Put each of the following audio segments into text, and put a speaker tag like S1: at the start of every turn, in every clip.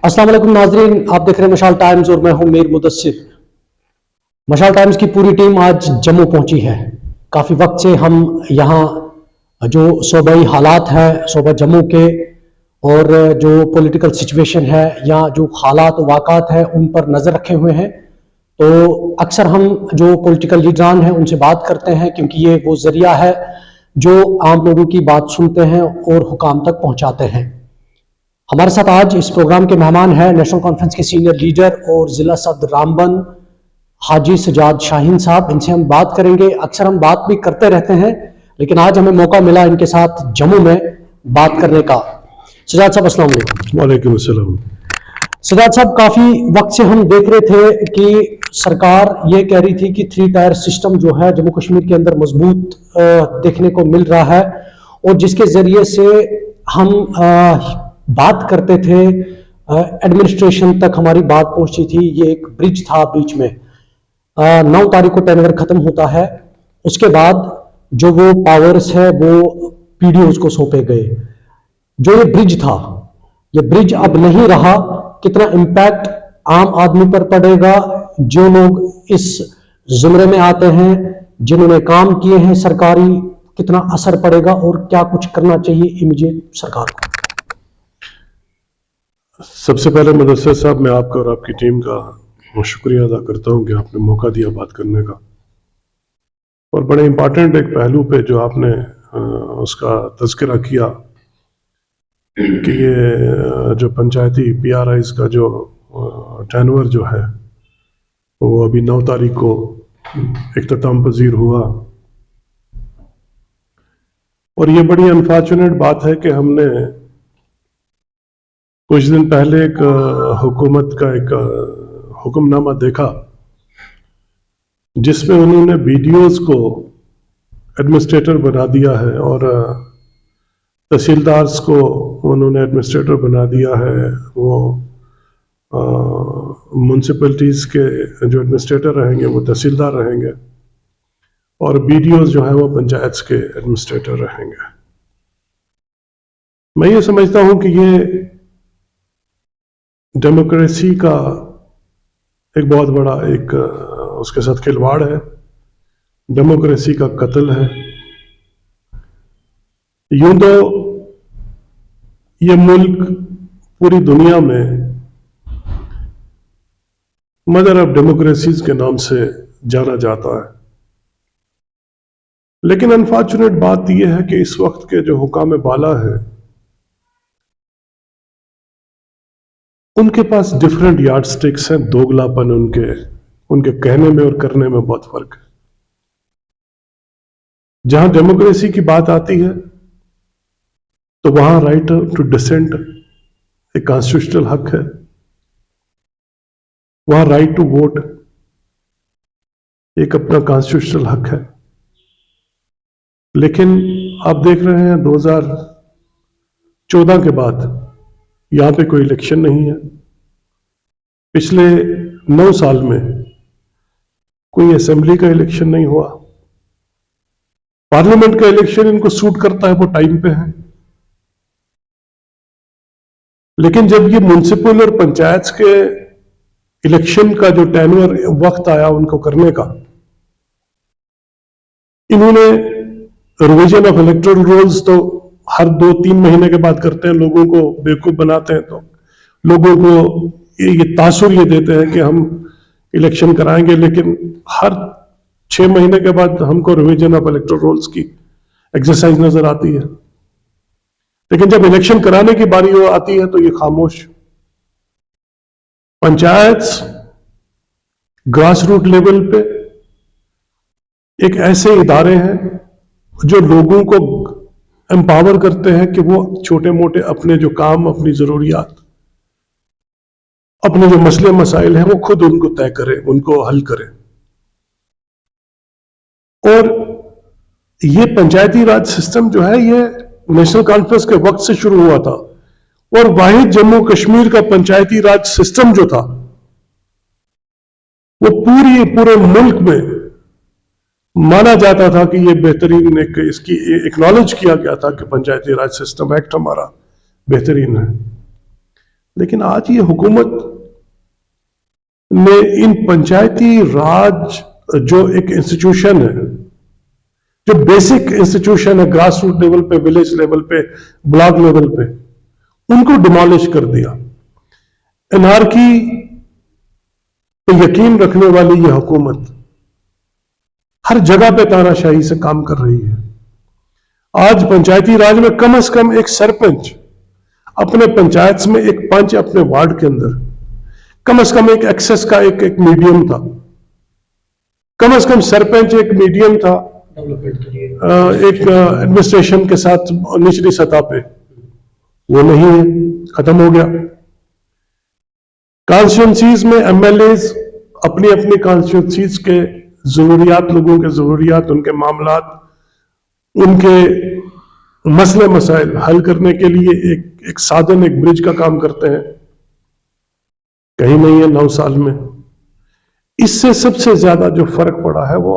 S1: अस्सलाम वालेकुम नाजरीन, आप देख रहे हैं मशाल टाइम्स और मैं हूं मीर मुदस्सिर। मशाल टाइम्स की पूरी टीम आज जम्मू पहुंची है। काफ़ी वक्त से हम यहाँ जो सूबाई हालात हैं सूबा जम्मू के और जो पॉलिटिकल सिचुएशन है या जो हालात वाक़ात है उन पर नज़र रखे हुए हैं। तो अक्सर हम जो पॉलिटिकल लीडरान हैं उनसे बात करते हैं क्योंकि ये वो ज़रिया है जो आम लोगों की बात सुनते हैं और हुकाम तक पहुँचाते हैं। हमारे साथ आज इस प्रोग्राम के मेहमान हैं नेशनल कॉन्फ्रेंस के सीनियर लीडर और जिला सदर रामबन हाजी सजाद शाहीन साहब। इनसे हम बात करेंगे। अक्सर हम बात भी करते रहते हैं लेकिन आज हमें मौका मिला इनके साथ जम्मू में बात करने का। सजाद साहब अस्सलाम वालेकुम।
S2: वालेकुम अस्सलाम।
S1: सजाद साहब, काफी वक्त से हम देख रहे थे कि सरकार ये कह रही थी कि 3 टायर सिस्टम जो है जम्मू कश्मीर के अंदर मजबूत देखने को मिल रहा है और जिसके जरिए से हम बात करते थे, एडमिनिस्ट्रेशन तक हमारी बात पहुंची थी। ये एक ब्रिज था बीच में। 9 तारीख को टेंडर खत्म होता है, उसके बाद जो वो पावर्स है वो पीडीओज को सौंपे गए। जो ये ब्रिज था, ये ब्रिज अब नहीं रहा। कितना इम्पैक्ट आम आदमी पर पड़ेगा? जो लोग इस जुमरे में आते हैं, जिन्होंने काम किए हैं सरकारी, कितना असर पड़ेगा और क्या कुछ करना चाहिए इमीडिएट सरकार को?
S2: सबसे पहले मुदस्सिर साहब, मैं आपका और आपकी टीम का शुक्रिया अदा करता हूं कि आपने मौका दिया बात करने का। और बड़े इंपॉर्टेंट एक पहलू पे जो आपने उसका तज़किरा किया कि ये जो पंचायती पीआरआईज का जो टर्नओवर जो है वो अभी 9 तारीख को इख्तिताम पजीर हुआ। और ये बड़ी अनफॉर्चुनेट बात है कि हमने कुछ दिन पहले एक हुकूमत का एक हुक्मनामा देखा जिसमें उन्होंने बीडीओज को एडमिनिस्ट्रेटर बना दिया है और तहसीलदार्स को उन्होंने एडमिनिस्ट्रेटर बना दिया है। वो म्यूनसिपैलिटीज़ के जो एडमिनिस्ट्रेटर रहेंगे वो तहसीलदार रहेंगे और बीडीओज जो है वो पंचायत के एडमिनिस्ट्रेटर रहेंगे। मैं ये समझता हूँ कि ये डेमोक्रेसी का एक बहुत बड़ा एक उसके साथ खिलवाड़ है, डेमोक्रेसी का कत्ल है। यूं तो ये मुल्क पूरी दुनिया में मदर ऑफ डेमोक्रेसीज के नाम से जाना जाता है, लेकिन अनफॉर्चुनेट बात यह है कि इस वक्त के जो हुकाम बाला है उनके पास डिफरेंट यार्ड स्टिक्स हैं। दोगलापन उनके कहने में और करने में बहुत फर्क है। जहां डेमोक्रेसी की बात आती है तो वहां राइट टू डिसेंट एक कॉन्स्टिट्यूशनल हक है, वहां राइट टू वोट एक अपना कॉन्स्टिट्यूशनल हक है। लेकिन आप देख रहे हैं 2014 के बाद यहां पे कोई इलेक्शन नहीं है। पिछले 9 साल में कोई असेंबली का इलेक्शन नहीं हुआ। पार्लियामेंट का इलेक्शन इनको सूट करता है, वो टाइम पे है। लेकिन जब ये म्युनिसिपल और पंचायत के इलेक्शन का जो टेन्योर वक्त आया उनको करने का, इन्होंने रिवीजन ऑफ इलेक्टोरल रोल्स तो हर 2-3 महीने के बाद करते हैं, लोगों को बेवकूफ बनाते हैं। तो लोगों को ये तासुर ये देते हैं कि हम इलेक्शन कराएंगे, लेकिन हर 6 महीने के बाद हमको रिवीजन ऑफ इलेक्टोरल रोल्स की एक्सरसाइज नजर आती है। लेकिन जब इलेक्शन कराने की बारी आती है तो ये खामोश। पंचायत ग्रास रूट लेवल पे एक ऐसे इदारे हैं जो लोगों को एम्पावर करते हैं कि वो छोटे मोटे अपने जो काम, अपनी जरूरियात, अपने जो मसले मसाइल हैं वो खुद उनको तय करें, उनको हल करें। और ये पंचायती राज सिस्टम जो है ये नेशनल कॉन्फ्रेंस के वक्त से शुरू हुआ था और वाहिद जम्मू कश्मीर का पंचायती राज सिस्टम जो था वो पूरे मुल्क में माना जाता था कि ये बेहतरीन, एक इसकी एक्नॉलेज किया गया था कि पंचायती राज सिस्टम एक्ट हमारा बेहतरीन है। लेकिन आज ये हुकूमत ने इन पंचायती राज जो एक इंस्टीट्यूशन है, जो बेसिक इंस्टीट्यूशन है ग्रास रूट लेवल पे, विलेज लेवल पे, ब्लॉक लेवल पे, उनको डिमोलिश कर दिया। एनआरकी पे यकीन रखने वाली यह हुकूमत हर जगह पे तानाशाही से काम कर रही है। आज पंचायती राज में कम से कम एक सरपंच अपने पंचायत में, एक पंच अपने वार्ड के अंदर, कम से कम एक एक्सेस का एक मीडियम था। कम से कम सरपंच एक मीडियम था एक एडमिनिस्ट्रेशन के साथ निचली सतह पे, वो नहीं है, खत्म हो गया। कॉन्स्टिट्यूंसीज में एमएलएज अपनी अपनी कॉन्स्टिट्यूंसीज के जरूरियात, लोगों के जरूरियात, उनके मामलात, उनके मसले मसाइल हल करने के लिए एक साधन, एक ब्रिज का काम करते हैं। कहीं नहीं है 9 साल में। इससे सबसे ज्यादा जो फर्क पड़ा है वो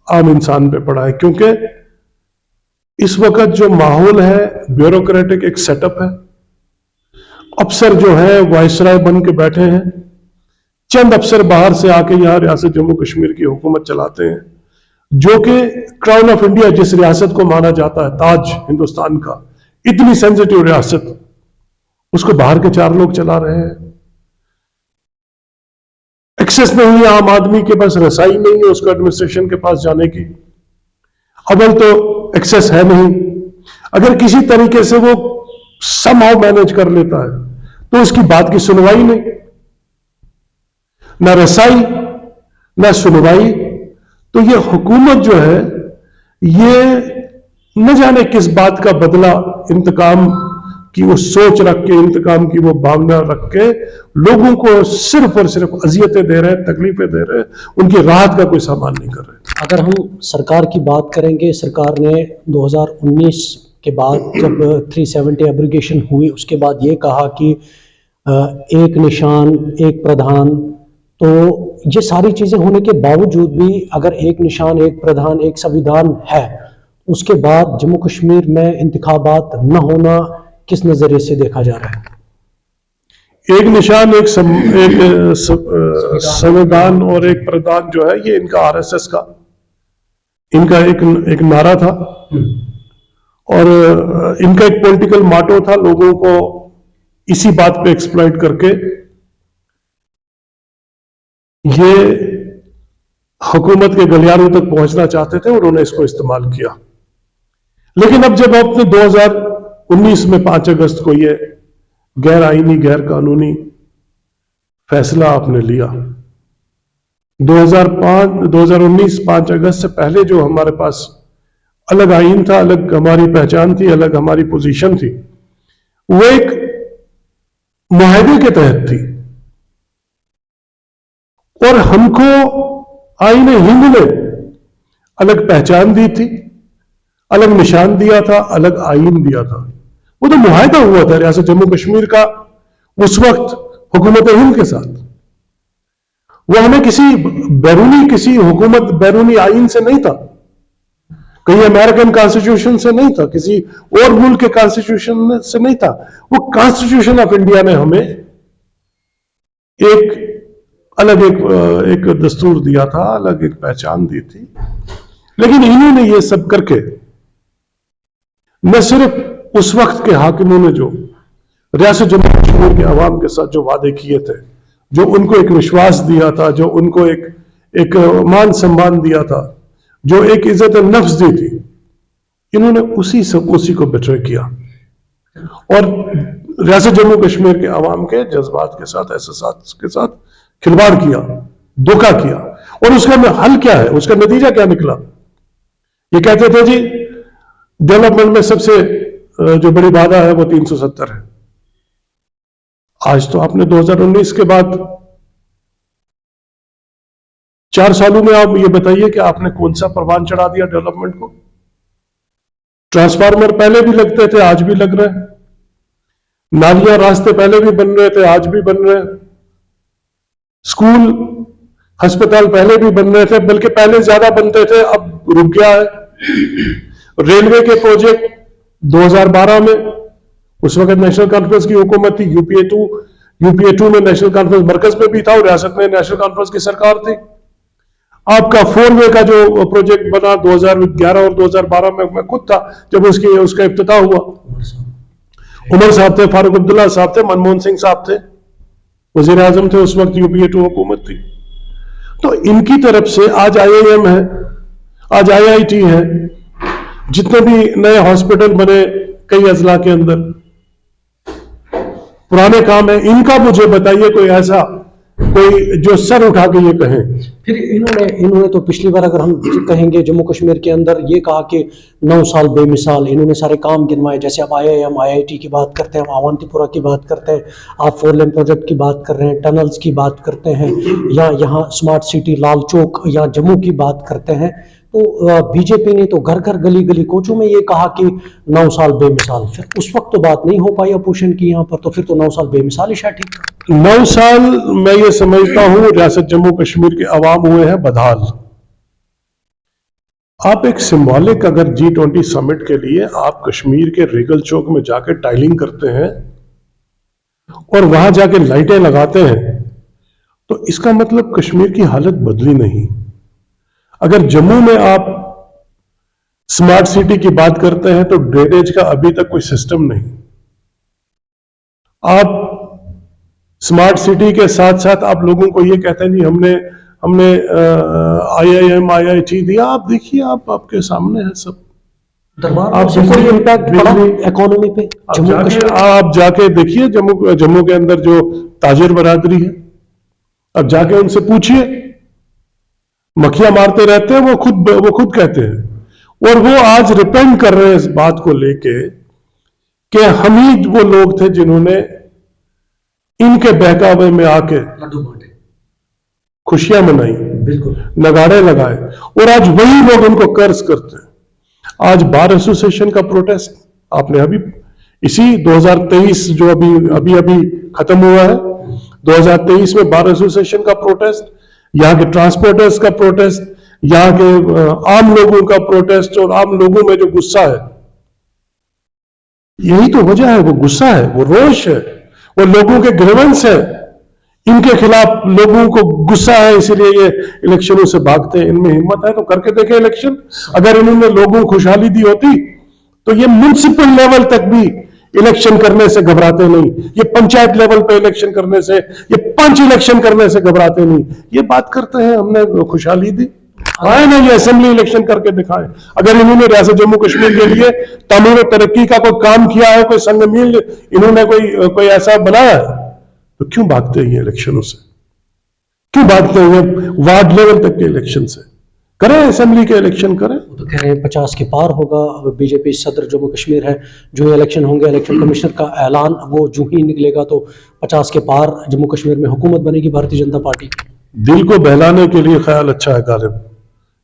S2: आम इंसान पे पड़ा है, क्योंकि इस वक्त जो माहौल है ब्यूरोक्रेटिक एक सेटअप है। अफसर जो है वायसराय बन के बैठे हैं। चंद अफसर बाहर से आके यहां रियासत जम्मू कश्मीर की हुकूमत चलाते हैं, जो कि क्राउन ऑफ इंडिया जिस रियासत को माना जाता है, ताज हिंदुस्तान का, इतनी सेंसिटिव रियासत, उसको बाहर के 4 लोग चला रहे हैं। एक्सेस नहीं है आम आदमी के पास, रसाई नहीं है उसको एडमिनिस्ट्रेशन के पास जाने की। अव्वल तो एक्सेस है नहीं, अगर किसी तरीके से वो समहाउ मैनेज कर लेता है तो उसकी बात की सुनवाई नहीं, ना रसाई ना सुनवाई। तो ये हुकूमत जो है, ये न जाने किस बात का बदला, इंतकाम की वो सोच रख के, इंतकाम की वो भावना रख के लोगों को सिर्फ और सिर्फ अजियतें दे रहे हैं, तकलीफें दे रहे हैं, उनकी राहत का कोई सामान नहीं कर रहे।
S1: अगर हम सरकार की बात करेंगे, सरकार ने 2019 के बाद जब 370 एब्रिगेशन हुई, उसके बाद ये कहा कि एक निशान एक प्रधान, तो ये सारी चीज़ें होने के बावजूद भी अगर एक निशान एक प्रधान एक संविधान है, उसके बाद जम्मू कश्मीर में इंतखाबात न होना किस नज़रिए से देखा जा रहा है?
S2: एक निशान एक संविधान और एक प्रधान जो है, ये इनका आरएसएस का इनका एक नारा था और इनका एक पॉलिटिकल माटो था। लोगों को इसी बात पे एक्सप्लॉइट करके ये हुकूमत के गलियारों तक पहुंचना चाहते थे, उन्होंने इसको इस्तेमाल किया। लेकिन अब जब आपने 2019 में 5 अगस्त को ये गैर आईनी गैर कानूनी फैसला आपने लिया, 2019 5 अगस्त से पहले जो हमारे पास अलग आईन था, अलग हमारी पहचान थी, अलग हमारी पोजीशन थी, वो एक मुआहदे के तहत थी और हमको आईन हिंद ने अलग पहचान दी थी, अलग निशान दिया था, अलग आईन दिया था। वो तो मुआहदा हुआ था रियासत जम्मू कश्मीर का उस वक्त हुकूमत हिंद के साथ। वो हमें किसी हुकूमत बैरूनी आईन से नहीं था, कहीं अमेरिकन कॉन्स्टिट्यूशन से नहीं था, किसी और मुल्क के कॉन्स्टिट्यूशन से नहीं था। वो कॉन्स्टिट्यूशन ऑफ इंडिया ने हमें एक अलग एक दस्तूर दिया था, अलग एक पहचान दी थी। लेकिन इन्होंने ये सब करके न सिर्फ उस वक्त के हाकिमों ने जो रियासत जम्मू कश्मीर के अवाम के साथ जो वादे किए थे, जो उनको एक विश्वास दिया था, जो उनको एक मान सम्मान दिया था, जो एक इज्जत नफ्स दी थी, इन्होंने उसी को बिट्रे किया और रियासत जम्मू कश्मीर के अवाम के जज्बात के साथ, एहसास के साथ खिलवाड़ किया, धोखा किया। और उसका हल क्या है, उसका नतीजा क्या निकला? ये कहते थे जी डेवलपमेंट में सबसे जो बड़ी बाधा है वो 370 है। आज तो आपने 2019 के बाद 4 सालों में आप ये बताइए कि आपने कौन सा परवान चढ़ा दिया डेवलपमेंट को? ट्रांसफार्मर पहले भी लगते थे, आज भी लग रहे हैं। नालियां रास्ते पहले भी बन रहे थे, आज भी बन रहे हैं। स्कूल अस्पताल पहले भी बन रहे थे, बल्कि पहले ज्यादा बनते थे, अब रुक गया है। रेलवे के प्रोजेक्ट 2012 में उस वक्त नेशनल कॉन्फ्रेंस की हुकूमत थी, यूपीए 2 में नेशनल कॉन्फ्रेंस मरकज में भी था और रियासत में नेशनल कॉन्फ्रेंस की सरकार थी। आपका 4 वे का जो प्रोजेक्ट बना 2011 और 2012 में, मैं खुद था जब उसका इफ्तिताह हुआ। उमर साहब थे, फारूक अब्दुल्ला साहब थे, मनमोहन सिंह साहब थे, वजीर आजम थे उस वक्त, यूपीए 2 हुकूमत थी। तो इनकी तरफ से आज IIM है, आज IIT है, जितने भी नए हॉस्पिटल बने कई अजला के अंदर, पुराने काम है, इनका मुझे बताइए कोई ऐसा कोई जो सर उठा के ये कहें।
S1: फिर इन्होंने तो पिछली बार अगर हम कहेंगे जम्मू कश्मीर के अंदर ये कहा कि 9 साल बेमिसाल, इन्होंने सारे काम गिनवाए। जैसे आप IIM IIT की बात करते हैं, आप अवंतीपुरा की बात करते हैं, आप 4 लेन प्रोजेक्ट की बात कर रहे हैं, टनल्स की बात करते हैं, या यहाँ स्मार्ट सिटी लाल चौक या जम्मू की बात करते हैं। तो बीजेपी ने तो घर घर गली गली कोचों में ये कहा कि 9 साल बेमिसाल। फिर उस वक्त तो बात नहीं हो पाई अपोजिशन की यहाँ पर, तो फिर तो 9 साल बेमिसाल ही शायद ठीक था।
S2: 9 साल मैं ये समझता हूं रियासत जम्मू कश्मीर के अवाम हुए हैं बदहाल। आप एक सिंबॉलिक अगर G20 समिट के लिए आप कश्मीर के रेगल चौक में जाके टाइलिंग करते हैं और वहां जाके लाइटें लगाते हैं, तो इसका मतलब कश्मीर की हालत बदली नहीं। अगर जम्मू में आप स्मार्ट सिटी की बात करते हैं तो ड्रेनेज का अभी तक कोई सिस्टम नहीं। आप स्मार्ट सिटी के साथ साथ आप लोगों को ये कहते हैं नहीं हमने IIM IIT दिया। आप देखिए, आपके सामने है सब।
S1: दरबार
S2: आप
S1: से कोई इम्पैक्ट पड़ा इकोनॉमी पे?
S2: आप जाके देखिए जम्मू के अंदर जो ताजिर बरादरी है, अब जाके उनसे पूछिए, मक्खियां मारते रहते हैं, वो खुद कहते हैं, और वो आज रिपेंट कर रहे हैं इस बात को लेके कि हम ही वो लोग थे जिन्होंने इनके बहकावे में आके खुशियां मनाई, बिल्कुल नगाड़े लगाए, और आज वही लोग उनको कर्ज करते हैं। आज बार एसोसिएशन का प्रोटेस्ट आपने अभी इसी 2023 जो अभी खत्म हुआ है, 2023 में बार एसोसिएशन का प्रोटेस्ट, यहाँ के ट्रांसपोर्टर्स का प्रोटेस्ट, यहाँ के आम लोगों का प्रोटेस्ट, और आम लोगों में जो गुस्सा है, यही तो वजह है। वो गुस्सा है, वो रोष है, वो लोगों के ग्रीवेंस है, इनके खिलाफ लोगों को गुस्सा है, इसीलिए ये इलेक्शनों से भागते हैं। इनमें हिम्मत है तो करके देखे इलेक्शन। अगर इन्होंने लोगों को खुशहाली दी होती तो ये म्युनिसिपल लेवल तक भी इलेक्शन करने से घबराते नहीं, ये पंचायत लेवल पे इलेक्शन करने से, ये पंच इलेक्शन करने से घबराते नहीं। ये बात करते हैं हमने खुशहाली दी, आए ना ये असेंबली इलेक्शन करके दिखाए। अगर इन्होंने रियासत जम्मू कश्मीर के लिए तामीर तरक्की का कोई काम किया है, कोई संग मील इन्होंने कोई ऐसा बनाया है, तो क्यों भागते हैं इलेक्शनों से? क्यों भागते हैं वार्ड लेवल तक के इलेक्शन से? करें, असेंबली के इलेक्शन करें।
S1: तो कह रहे हैं 50 के पार होगा। बीजेपी सदर जम्मू कश्मीर है, जो इलेक्शन होंगे, इलेक्शन कमिश्नर का ऐलान वो जो ही निकलेगा तो 50 के पार जम्मू कश्मीर में हुकूमत बनेगी भारतीय जनता पार्टी।
S2: दिल को बहलाने के लिए ख्याल अच्छा है गालिब,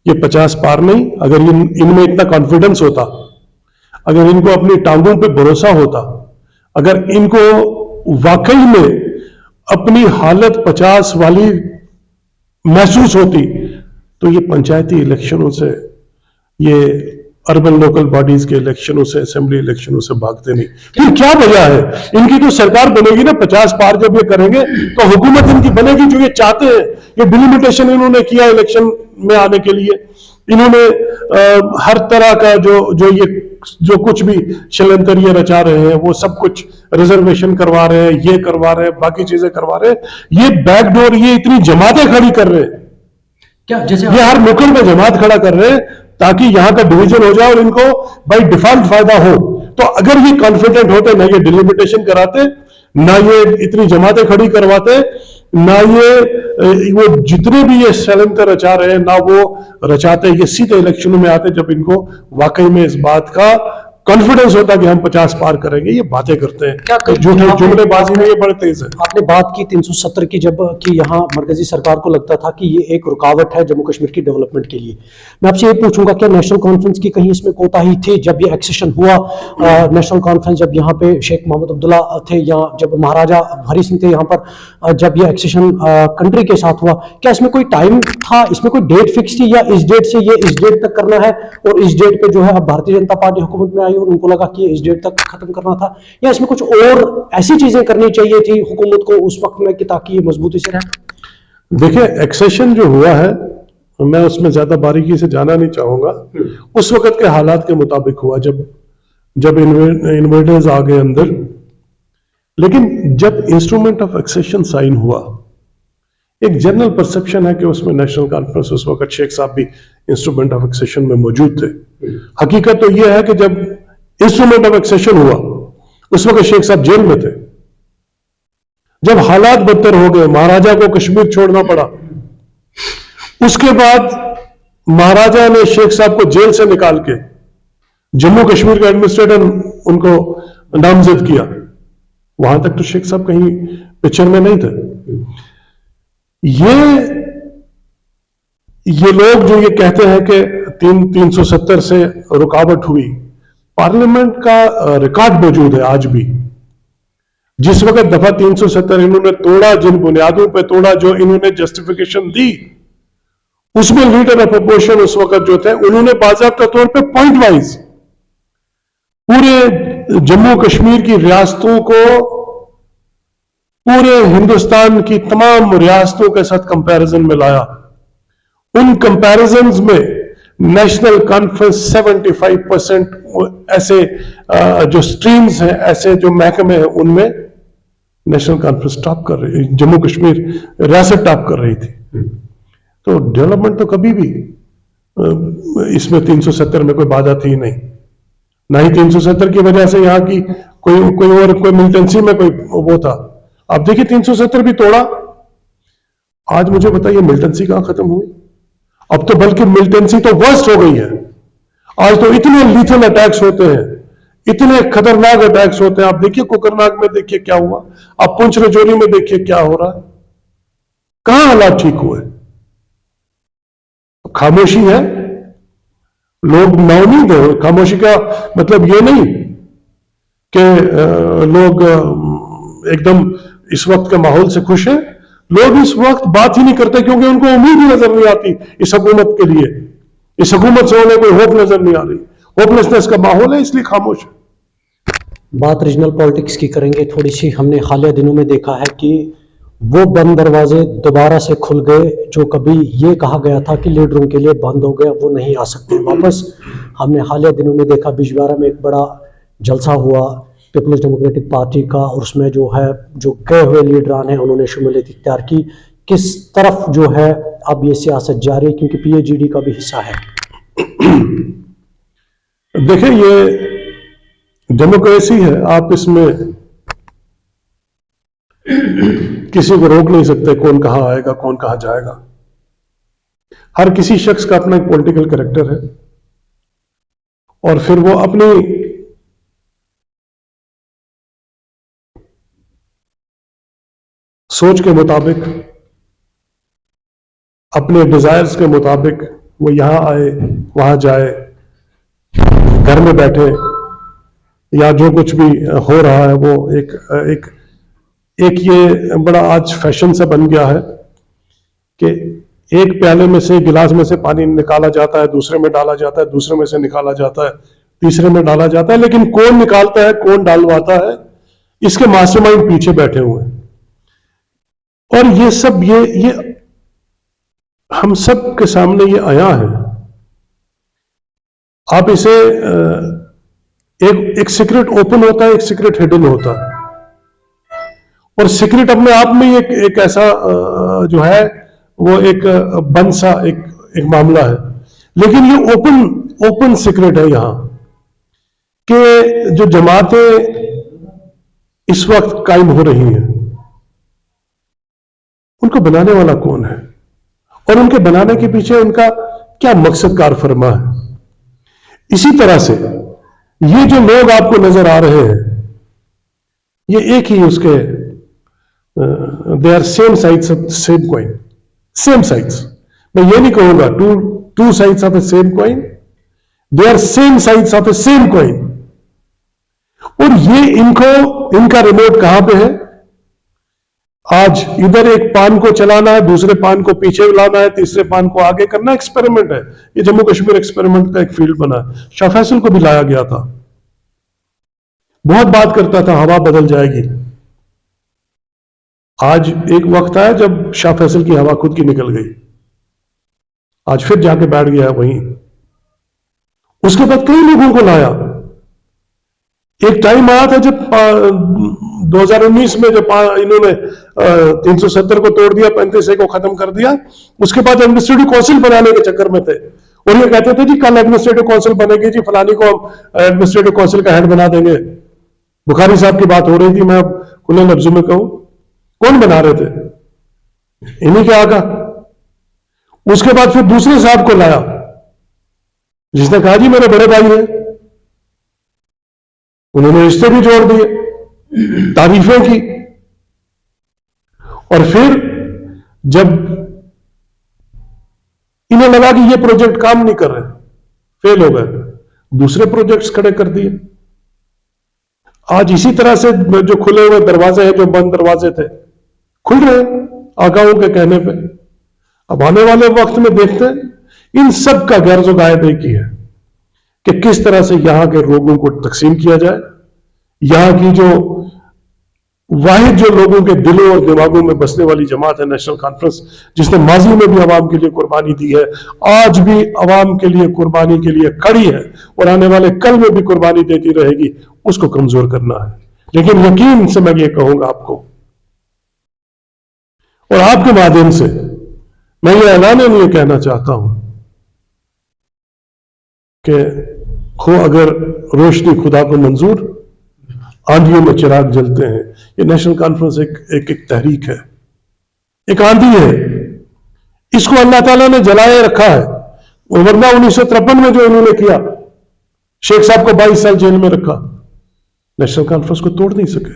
S2: ये 50 पार नहीं। अगर इनमें इतना कॉन्फिडेंस होता, अगर इनको अपनी टांगों पे भरोसा होता, अगर इनको वाकई में अपनी हालत 50 वाली महसूस होती, तो ये पंचायती इलेक्शनों से, ये अर्बन लोकल बॉडीज के इलेक्शनों से, असेंबली इलेक्शनों से भागते नहीं। फिर क्या वजह है? इनकी तो सरकार बनेगी ना 50 पार जब ये करेंगे तो हुकूमत इनकी बनेगी जो ये चाहते हैं। ये डिलिमिटेशन इन्होंने किया इलेक्शन में आने के लिए, इन्होंने हर तरह का जो कुछ भी षड्यंत्र ये रचा रहे हैं, वो सब कुछ रिजर्वेशन करवा रहे हैं, ये करवा रहे हैं, बाकी चीजें करवा रहे हैं। ये बैकडोर, ये इतनी जमातें खड़ी कर रहे हैं, क्या जैसे ये हर नुक्कड़ में जमात खड़ा कर रहे हैं ताकि यहां का डिवीजन हो जाए और इनको बाय डिफॉल्ट फायदा हो। तो अगर ये कॉन्फिडेंट होते, ना ये डिलिमिटेशन कराते, ना ये इतनी जमातें खड़ी करवाते, ना ये वो जितने भी ये षड्यंत्र रचा रहे हैं, ना वो रचाते, ये सीधे इलेक्शनों में आते जब इनको वाकई में इस बात का कॉन्फिडेंस होता कि हम 50 पार करेंगे। ये बातें करते हैं, जुमलेबाजी में ये बड़े तेज है।
S1: आपने बात की 370 की, जब कि यहाँ मरकजी सरकार को लगता था कि ये एक रुकावट है जम्मू कश्मीर की डेवलपमेंट के लिए। मैं आपसे ये पूछूंगा, क्या नेशनल कॉन्फ्रेंस की कहीं इसमें कोताही थी जब ये एक्सेशन हुआ? नेशनल कॉन्फ्रेंस जब यहाँ पे शेख मोहम्मद अब्दुल्ला थे, या जब महाराजा हरी सिंह थे यहाँ पर, जब ये एक्सेशन कंट्री के साथ हुआ, क्या इसमें कोई टाइम था, इसमें कोई डेट फिक्स थी, या इस डेट से ये इस डेट तक करना है और इस डेट पे जो है अब भारतीय जनता पार्टी हुकूमत में आई और उनको लगा कि इस डेट तक खत्म करना था, या इसमें कुछ और ऐसी चीजें करनी चाहिए थी हुकूमत को उस वक्त में कि ताकि ये मजबूती से रहे?
S2: देखिए, एक्सेशन जो हुआ है, मैं उसमें ज्यादा बारीकी से जाना नहीं चाहूंगा। उस वक्त के हालात के मुताबिक हुआ, जब इन्वेडर्स आ गए अंदर। लेकिन जब इंस्ट्रूमेंट ऑफ एक्सेशन साइन हुआ, एक जनरल परसेप्शन है कि उसमें नेशनल कॉन्फ्रेंस, उस वक्त शेख साहब भी इंस्ट्रूमेंट ऑफ एक्सेशन में मौजूद थे। हकीकत तो यह है कि जब इंस्ट्रूमेंट ऑफ एक्सेशन हुआ उस वक्त शेख साहब जेल में थे। जब हालात बदतर हो गए, महाराजा को कश्मीर छोड़ना पड़ा, उसके बाद महाराजा ने शेख साहब को जेल से निकाल के जम्मू कश्मीर का एडमिनिस्ट्रेटर उनको नामजद किया। वहां तक तो शेख साहब कहीं पिक्चर में नहीं थे। ये लोग जो ये कहते हैं कि 370 से रुकावट हुई, पार्लियामेंट का रिकॉर्ड मौजूद है आज भी। जिस वक्त दफा 370 इन्होंने तोड़ा, जिन बुनियादों पे तोड़ा, जो इन्होंने जस्टिफिकेशन दी, उसमें लीडर ऑफ अपोजिशन उस वक्त जो थे, उन्होंने बाकायदा तौर पे पॉइंट वाइज पूरे जम्मू कश्मीर की रियासतों को पूरे हिंदुस्तान की तमाम रियासतों के साथ कंपैरिजन में लाया। उन कंपैरिजन्स में नेशनल कॉन्फ्रेंस 75% ऐसे जो स्ट्रीम्स हैं, ऐसे जो महकमे हैं, उनमें नेशनल कॉन्फ्रेंस टॉप कर रही, जम्मू कश्मीर रियासत टॉप कर रही थी। तो डेवलपमेंट तो कभी भी इसमें 370 में कोई बाधा थी नहीं, ना ही 370 की वजह से यहाँ की कोई मिलिटेंसी में कोई वो था। आप देखिए 370 भी तोड़ा, आज मुझे बताइए मिलिटेंसी कहां खत्म हुई? अब तो बल्कि मिलिटेंसी तो वर्स्ट हो गई है। आज तो इतने लीथल अटैक्स होते हैं, इतने खतरनाक अटैक्स होते हैं। आप देखिए कोकरनाग में देखिए क्या हुआ, आप पुंछ राजौरी में देखिए क्या हो रहा है, कहां हालात ठीक हुए? खामोशी है, लोग नवनीत है। खामोशी का मतलब ये नहीं कि लोग एकदम इस वक्त के माहौल से खुश हैं। लोग इस वक्त बात ही नहीं करते क्योंकि उनको उम्मीद ही नजर नहीं आती इस हुकूमत के लिए। इस हुकूमत से उन्हें कोई होप नजर नहीं आ रही, होपलेसनेस का माहौल है, इसलिए खामोश है।
S1: बात रीजनल पॉलिटिक्स की करेंगे थोड़ी सी। हमने हालिया दिनों में देखा है कि वो बंद दरवाजे दोबारा से खुल गए, जो कभी ये कहा गया था कि लीडरों के लिए बंद हो गया, वो नहीं आ सकते वापस। हमने हालिया दिनों में देखा बिजवारा में एक बड़ा जलसा हुआ पीपल्स डेमोक्रेटिक पार्टी का, और उसमें जो है जो गए हुए लीडरान हैं उन्होंने शुमूलियत इख्तियार की। किस तरफ जो है अब ये सियासत जारी है, क्योंकि पीएजीडी का भी हिस्सा है?
S2: देखिए, ये डेमोक्रेसी है, आप इसमें किसी को रोक नहीं सकते कौन कहां आएगा कौन कहां जाएगा। हर किसी शख्स का अपना एक पॉलिटिकल कैरेक्टर है, और फिर वो अपनी सोच के मुताबिक, अपने डिजायर्स के मुताबिक वो यहां आए वहां जाए, घर में बैठे, या जो कुछ भी हो रहा है वो एक ये बड़ा आज फैशन सा बन गया है कि एक प्याले में से, गिलास में से पानी निकाला जाता है, दूसरे में डाला जाता है, दूसरे में से निकाला जाता है, तीसरे में डाला जाता है, लेकिन कौन निकालता है कौन डालवाता है, इसके मास्टरमाइंड पीछे बैठे हुए हैं। और ये सब ये हम सब के सामने ये आया है। आप इसे एक सीक्रेट ओपन होता है, एक सीक्रेट हिडन होता है, और सीक्रेट अपने आप में एक ऐसा जो है वो एक बंद सा एक मामला है। लेकिन ये ओपन सीक्रेट है यहां कि जो जमातें इस वक्त कायम हो रही हैं, उनको बनाने वाला कौन है, और उनके बनाने के पीछे उनका क्या मकसद कार फरमा है। इसी तरह से ये जो लोग आपको नजर आ रहे हैं, ये एक ही उसके they are same sides of same coin, same sides. मैं ये नहीं कहूंगा two sides of a same coin, they are same sides of a same coin. और ये इनका रिमोट कहां पे है? आज इधर एक पान को चलाना है, दूसरे पान को पीछे लाना है, तीसरे पान को आगे करना। एक्सपेरिमेंट है ये, जम्मू कश्मीर एक्सपेरिमेंट का एक फील्ड बना है। शाह फैसल को भी लाया गया था, बहुत बात करता था हवा बदल जाएगी। आज एक वक्त आया जब शाह फैसल की हवा खुद की निकल गई, आज फिर जाके बैठ गया वहीं। उसके बाद कई लोगों को लाया। एक टाइम आया था जब 2019 में जब इन्होंने 370 को तोड़ दिया, 35A को खत्म कर दिया, उसके बाद एडमिनिस्ट्रेटिव काउंसिल बनाने के चक्कर में थे और ये कहते थे जी कल एडमिनिस्ट्रेटिव काउंसिल बनेगी जी, फलानी को हम एडमिनिस्ट्रेटिव काउंसिल का हेड बना देंगे। बुखारी साहब की बात हो रही थी, मैं अब खुले लफ्जों में कहूं, कौन बना रहे थे? इन्हीं के आका। उसके बाद फिर दूसरे साहब को लाया जिसने कहा जी मेरे बड़े भाई हैं, उन्होंने रिश्ते भी जोड़ दिए, तारीफें की। और फिर जब इन्हें लगा कि ये प्रोजेक्ट काम नहीं कर रहे, फेल हो गए, दूसरे प्रोजेक्ट्स खड़े कर दिए। आज इसी तरह से जो खुले हुए दरवाजे हैं, जो बंद दरवाजे थे, खुल रहे हैं आकाओं के कहने पे। अब आने वाले वक्त में देखते हैं इन सब का गर्ज गायब एक ही है कि किस तरह से यहां के लोगों को तकसीम किया जाए। यहां की जो वाहिद जो लोगों के दिलों और दिमागों में बसने वाली जमात है नेशनल कॉन्फ्रेंस, जिसने माजी में भी अवाम के लिए कुर्बानी दी है, आज भी अवाम के लिए कुर्बानी के लिए खड़ी है और आने वाले कल में भी कुर्बानी देती रहेगी, उसको कमजोर करना है। लेकिन यकीन से मैं ये कहूंगा आपको और आपके माध्यम से मैं ये ऐलान ये कहना चाहता हूं कि खो अगर रोशनी खुदा को मंजूर, आंधियों में चिराग जलते हैं। ये नेशनल कॉन्फ्रेंस एक तहरीक है, एक आंधी है, इसको अल्लाह ताला ने जलाए रखा है। वरना 1953 में जो इन्होंने किया, शेख साहब को 22 साल जेल में रखा, नेशनल कॉन्फ्रेंस को तोड़ नहीं सके।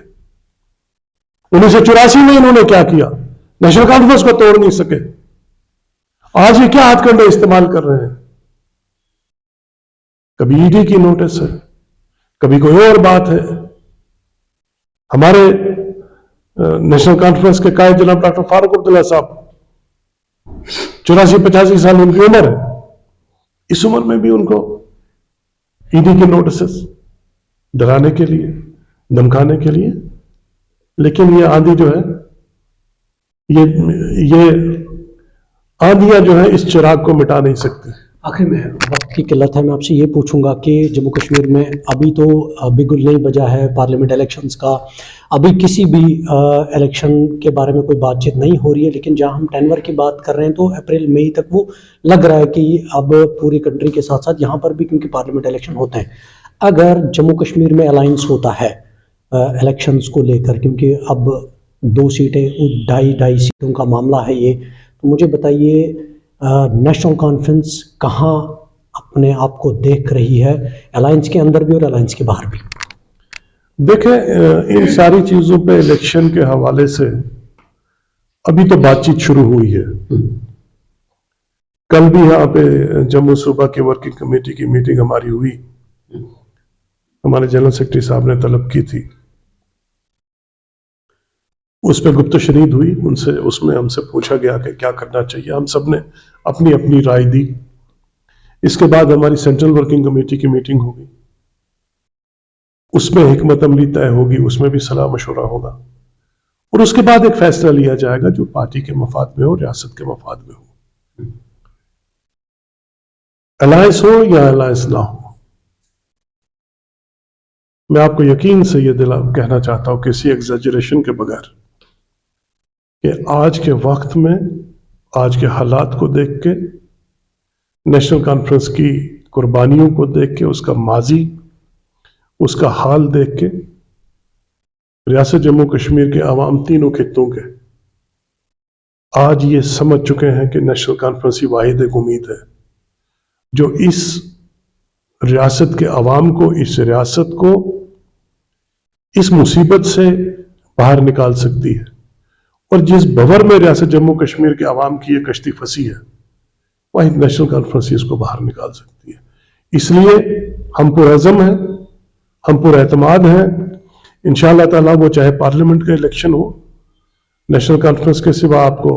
S2: 1984 में इन्होंने क्या किया, नेशनल कॉन्फ्रेंस को तोड़ नहीं सके। आज ये क्या हथकंडे इस्तेमाल कर रहे हैं? कभी ईडी की नोटिस है, कभी कोई और बात है। हमारे नेशनल कॉन्फ्रेंस के कायद जनाब डॉक्टर फारूक अब्दुल्ला साहब, 84-85 साल उनकी उम्र है, इस उम्र में भी उनको ईडी के नोटिस डराने के लिए, धमकाने के लिए। लेकिन ये आंधी जो है, ये आंधियां जो है इस चिराग को मिटा नहीं सकती।
S1: आखिर में वक्त की किल्लत है, मैं आपसे ये पूछूंगा कि जम्मू कश्मीर में अभी तो बिगुल नहीं बजा है पार्लियामेंट इलेक्शंस का, अभी किसी भी इलेक्शन के बारे में कोई बातचीत नहीं हो रही है, लेकिन जहां हम टेनवर की बात कर रहे हैं तो अप्रैल मई तक वो लग रहा है कि अब पूरी कंट्री के साथ साथ यहाँ पर भी, क्योंकि पार्लियामेंट इलेक्शन होते हैं, अगर जम्मू कश्मीर में अलायंस होता है इलेक्शंस को लेकर, क्योंकि अब 2 सीटें, 2.5 सीटों का मामला है ये, तो मुझे बताइए नेशनल कॉन्फ्रेंस कहाँ अपने आप को देख रही है, अलायंस के अंदर भी और अलायंस के बाहर भी?
S2: देखें, इन सारी चीजों पे इलेक्शन के हवाले से अभी तो बातचीत शुरू हुई है। कल भी यहाँ पे जम्मू सूबा की वर्किंग कमेटी की मीटिंग हमारी हुई, हमारे जनरल सेक्रेटरी साहब ने तलब की थी, उस पर गुप्त शनीद हुई उनसे, उसमें हमसे पूछा गया कि क्या करना चाहिए। हम सब ने अपनी अपनी राय दी। इसके बाद हमारी सेंट्रल वर्किंग कमेटी की मीटिंग होगी, उसमें हिकमत अमली तय होगी, उसमें भी सलाह मशवरा होगा और उसके बाद एक फैसला लिया जाएगा जो पार्टी के मफाद में हो, रियासत के मफाद में हो। अलायंस हो या अलायंस ना हो, मैं आपको यकीन से ये कहना चाहता हूं किसी एग्जैजरेशन के बगैर कि आज के वक्त में, आज के हालात को देख के, नेशनल कॉन्फ्रेंस की कुर्बानियों को देख के, उसका माजी, उसका हाल देख के, रियासत जम्मू कश्मीर के अवाम तीनों खित्तों के आज ये समझ चुके हैं कि नेशनल कॉन्फ्रेंस ही वाहिद एक उम्मीद है जो इस रियासत के अवाम को, इस रियासत को इस मुसीबत से बाहर निकाल सकती है। और जिस भंवर में रियासत जम्मू कश्मीर के अवाम की ये कश्ती फंसी है, वही नेशनल कॉन्फ्रेंस इसको बाहर निकाल सकती है। इसलिए हम पुरअज़म हैं, हम पुरएतमाद हैं। इंशाअल्लाह ताला वो चाहे पार्लियामेंट का इलेक्शन हो, नेशनल कॉन्फ्रेंस के सिवा आपको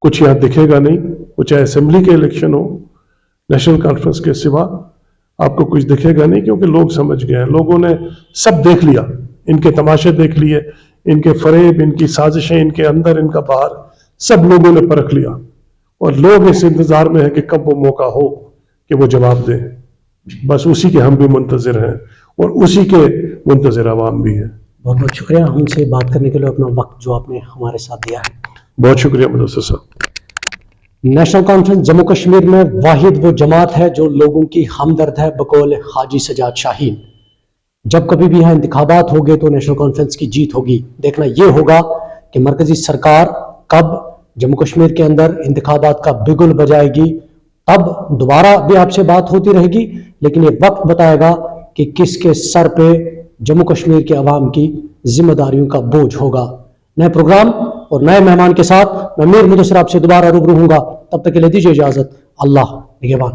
S2: कुछ यहाँ दिखेगा नहीं, वो चाहे असेंबली के इलेक्शन हो, नेशनल कॉन्फ्रेंस के सिवा आपको कुछ दिखेगा नहीं, क्योंकि लोग समझ गए हैं, लोगों ने सब देख लिया, इनके तमाशे देख लिए, इनके फरेब, इनकी साजिशें, इनके अंदर, इनका बाहर, सब लोगों ने परख लिया। और लोग इस इंतजार में है कि कब वो मौका हो कि वो जवाब दें। बस उसी के हम भी मुंतजिर हैं और उसी के मुंतजिर आवाम भी है।
S1: बहुत बहुत शुक्रिया हमसे बात करने के लिए, अपना वक्त जो आपने हमारे साथ दिया है।
S2: बहुत शुक्रिया मुदस्सिर साहब।
S1: नेशनल कॉन्फ्रेंस जम्मू कश्मीर में वाहिद वो जमात है जो लोगों की हमदर्द है, बकौल हाजी सजाद शाहीन। जब कभी भी यहाँ इंतखाबात होंगे तो नेशनल कॉन्फ्रेंस की जीत होगी। देखना ये होगा कि मरकजी सरकार कब जम्मू कश्मीर के अंदर इंतखाबात का बिगुल बजाएगी। तब दोबारा भी आपसे बात होती रहेगी, लेकिन ये वक्त बताएगा कि किसके सर पे जम्मू कश्मीर के अवाम की जिम्मेदारियों का बोझ होगा। नए प्रोग्राम और नए मेहमान के साथ मैं मीर मुदस्सिर आपसे दोबारा रूबरू हूंगा। तब तक के लिए दीजिए इजाजत। अल्लाह निगहबान।